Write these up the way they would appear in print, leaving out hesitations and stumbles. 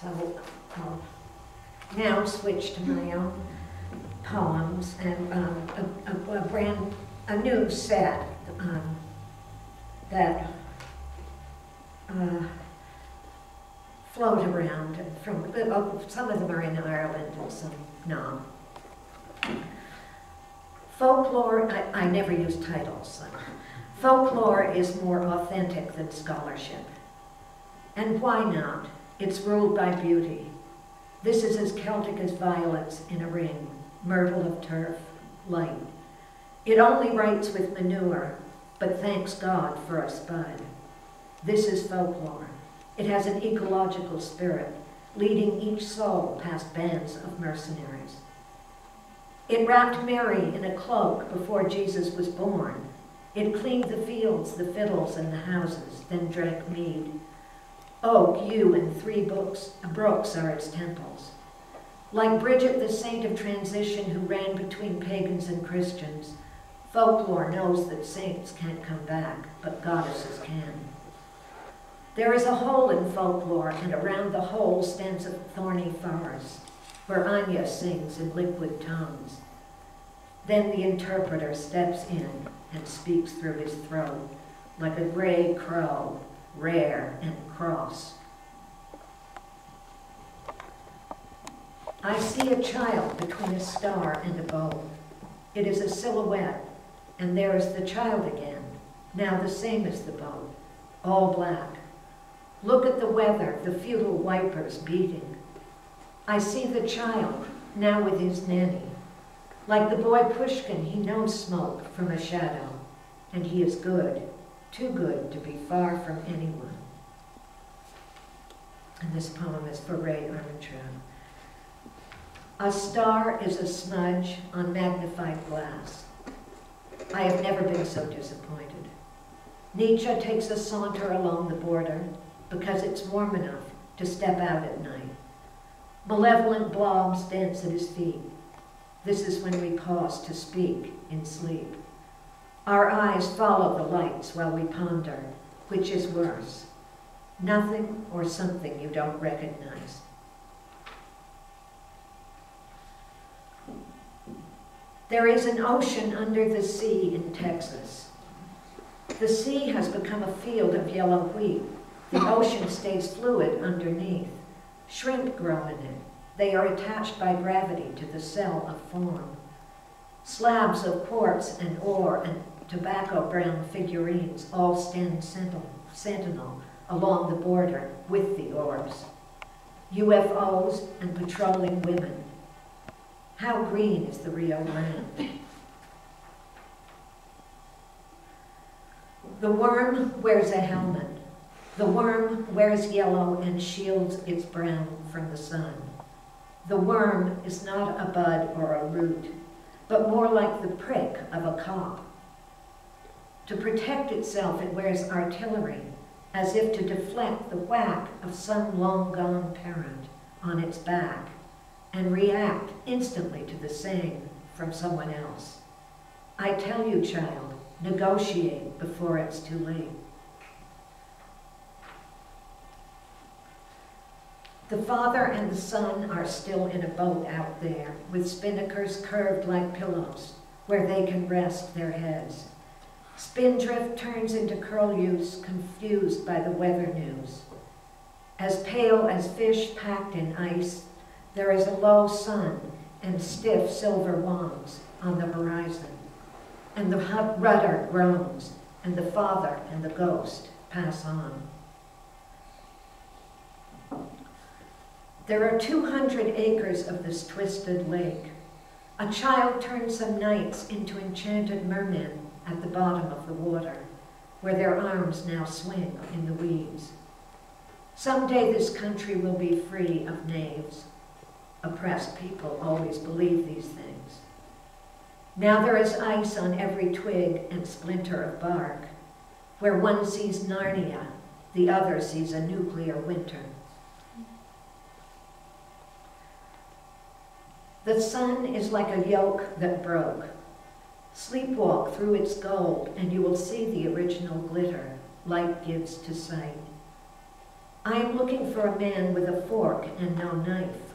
So I'll now switch to my own poems and a new set that float around from, some of them are in Ireland and some no. Folklore, I never use titles. Folklore is more authentic than scholarship. And why not? It's ruled by beauty. This is as Celtic as violets in a ring, myrtle of turf, light. It only writes with manure, but thanks God for a spud. This is folklore. It has an ecological spirit, leading each soul past bands of mercenaries. It wrapped Mary in a cloak before Jesus was born. It cleaned the fields, the fiddles, and the houses, then drank mead. Oak, yew, and 3 brooks are its temples. Like Bridget, the saint of transition who ran between pagans and Christians, folklore knows that saints can't come back, but goddesses can. There is a hole in folklore, and around the hole stands a thorny forest, where Anya sings in liquid tones. Then the interpreter steps in and speaks through his throat, like a gray crow, rare and cross. I see a child between a star and a boat. It is a silhouette, and there is the child again, now the same as the boat, all black. Look at the weather, the futile wipers beating. I see the child, now with his nanny. Like the boy Pushkin, he knows smoke from a shadow, and he is good, too good to be far from anyone. And this poem is for Ray Armstrong. A star is a smudge on magnified glass. I have never been so disappointed. Nietzsche takes a saunter along the border because it's warm enough to step out at night. Malevolent blobs dance at his feet. This is when we pause to speak in sleep. Our eyes follow the lights while we ponder, which is worse, nothing or something you don't recognize. There is an ocean under the sea in Texas. The sea has become a field of yellow wheat. The ocean stays fluid underneath. Shrimp grow in it. They are attached by gravity to the cell of form. Slabs of quartz and ore and tobacco brown figurines all stand sentinel along the border with the orbs. UFOs and patrolling women. How green is the Rio Grande? The worm wears a helmet. The worm wears yellow and shields its brown from the sun. The worm is not a bud or a root, but more like the prick of a cop. To protect itself, it wears artillery, as if to deflect the whack of some long-gone parent on its back, and react instantly to the same from someone else. I tell you, child, negotiate before it's too late. The father and the son are still in a boat out there, with spinnakers curved like pillows, where they can rest their heads. Spindrift turns into curlews, confused by the weather news. As pale as fish packed in ice, there is a low sun and stiff silver wands on the horizon. And the rudder groans, and the father and the ghost pass on. There are 200 acres of this twisted lake. A child turned some nights into enchanted mermen at the bottom of the water, where their arms now swing in the weeds. Someday this country will be free of knaves. Oppressed people always believe these things. Now there is ice on every twig and splinter of bark. Where one sees Narnia, the other sees a nuclear winter. The sun is like a yoke that broke. Sleepwalk through its gold, and you will see the original glitter light gives to sight. I am looking for a man with a fork and no knife.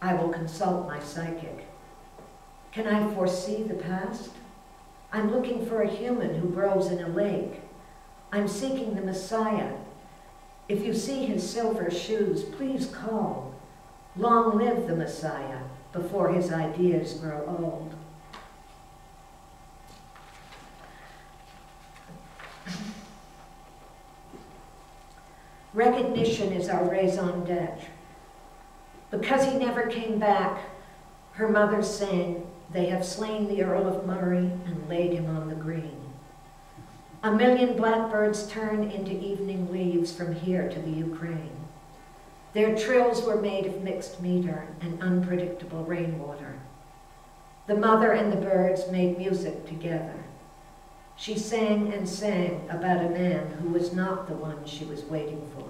I will consult my psychic. Can I foresee the past? I'm looking for a human who grows in a lake. I'm seeking the Messiah. If you see his silver shoes, please call. Long live the Messiah before his ideas grow old. Recognition is our raison d'etre. Because he never came back, her mother sang, "They have slain the Earl of Murray and laid him on the green." A million blackbirds turn into evening leaves from here to the Ukraine. Their trills were made of mixed meter and unpredictable rainwater. The mother and the birds made music together. She sang and sang about a man who was not the one she was waiting for.